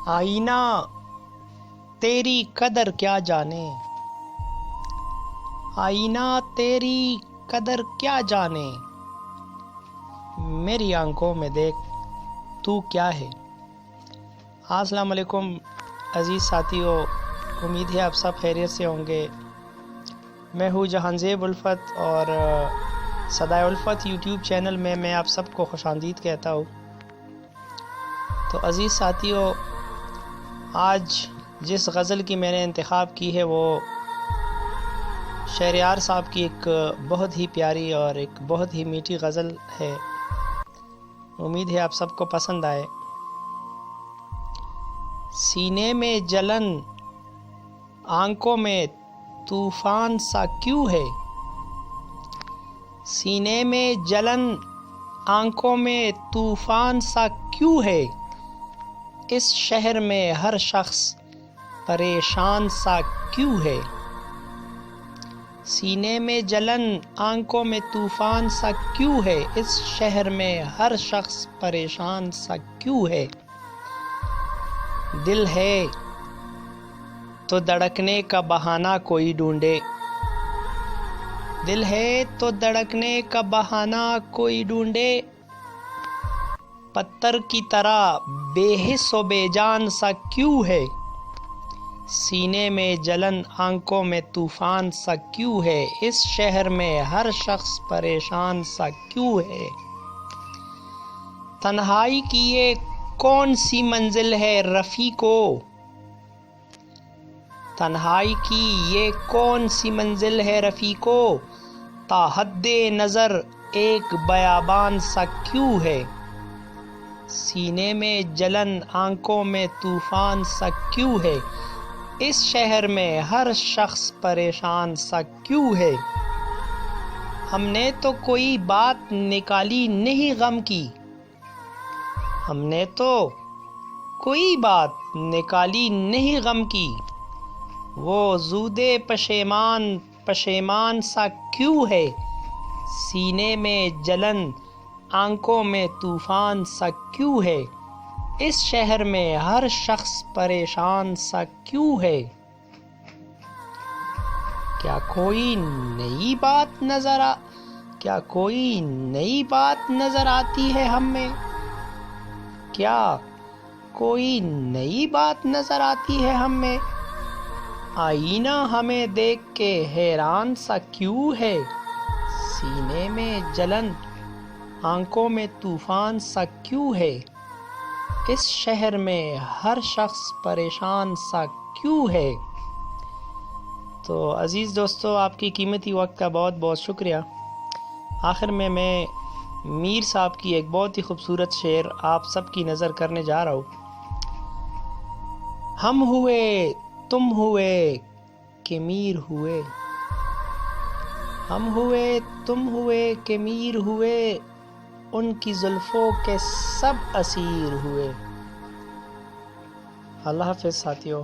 آئینہ تیری قدر کیا جانے، آئینہ تیری قدر کیا جانے، میری آنکھوں میں دیکھ تو کیا ہے۔ السلام علیکم عزیز ساتھیو، امید ہے آپ سب خیریت سے ہوں گے۔ میں ہوں جہانزیب الفت اور صدائے الفت یوٹیوب چینل میں میں آپ سب کو خوش آمدید کہتا ہوں۔ تو عزیز ساتھیو، آج جس غزل کی میں نے انتخاب کی ہے وہ شہریار صاحب کی ایک بہت ہی پیاری اور ایک بہت ہی میٹھی غزل ہے۔ امید ہے آپ سب کو پسند آئے۔ سینے میں جلن آنکھوں میں طوفان سا کیوں ہے، سینے میں جلن آنکھوں میں طوفان سا کیوں ہے، اس شہر میں ہر شخص پریشان سا کیوں ہے، سینے میں جلن آنکھوں میں طوفان سا کیوں ہے، اس شہر میں ہر شخص پریشان سا کیوں ہے۔ دل ہے تو دھڑکنے کا بہانہ کوئی ڈھونڈے، دل ہے تو دھڑکنے کا بہانہ کوئی ڈھونڈے، پتھر کی طرح بے حس و بے جان سا کیوں ہے، سینے میں جلن آنکھوں میں طوفان سا کیوں ہے، اس شہر میں ہر شخص پریشان سا کیوں ہے۔ تنہائی کی یہ کون سی منزل ہے رفیقو، تنہائی کی یہ کون سی منزل ہے رفیقو، تا حد نظر ایک بیابان سا کیوں ہے، سینے میں جلن آنکھوں میں طوفان سا کیوں ہے، اس شہر میں ہر شخص پریشان سا کیوں ہے۔ ہم نے تو کوئی بات نکالی نہیں غم کی، ہم نے تو کوئی بات نکالی نہیں غم کی، وہ زودے پشیمان پشیمان سا کیوں ہے، سینے میں جلن آنکھوں میں طوفان سا کیوں ہے، اس شہر میں ہر شخص پریشان سا کیوں ہے۔ کیا کوئی نئی بات نظر آتی ہے ہم میں، کیا کوئی نئی بات نظر آتی ہے ہم میں، آئینہ ہمیں دیکھ کے حیران سا کیوں ہے، سینے میں جلن آنکھوں میں طوفان سا کیوں ہے، اس شہر میں ہر شخص پریشان سا کیوں ہے۔ تو عزیز دوستو، آپ کی قیمتی وقت کا بہت بہت شکریہ۔ آخر میں میر صاحب کی ایک بہت ہی خوبصورت شعر آپ سب کی نظر کرنے جا رہا ہوں۔ ہم ہوئے تم ہوئے کہ میر ہوئے، ہم ہوئے تم ہوئے کہ میر ہوئے، ان کی زلفوں کے سب اسیر ہوئے۔ اللہ حافظ ساتھیو۔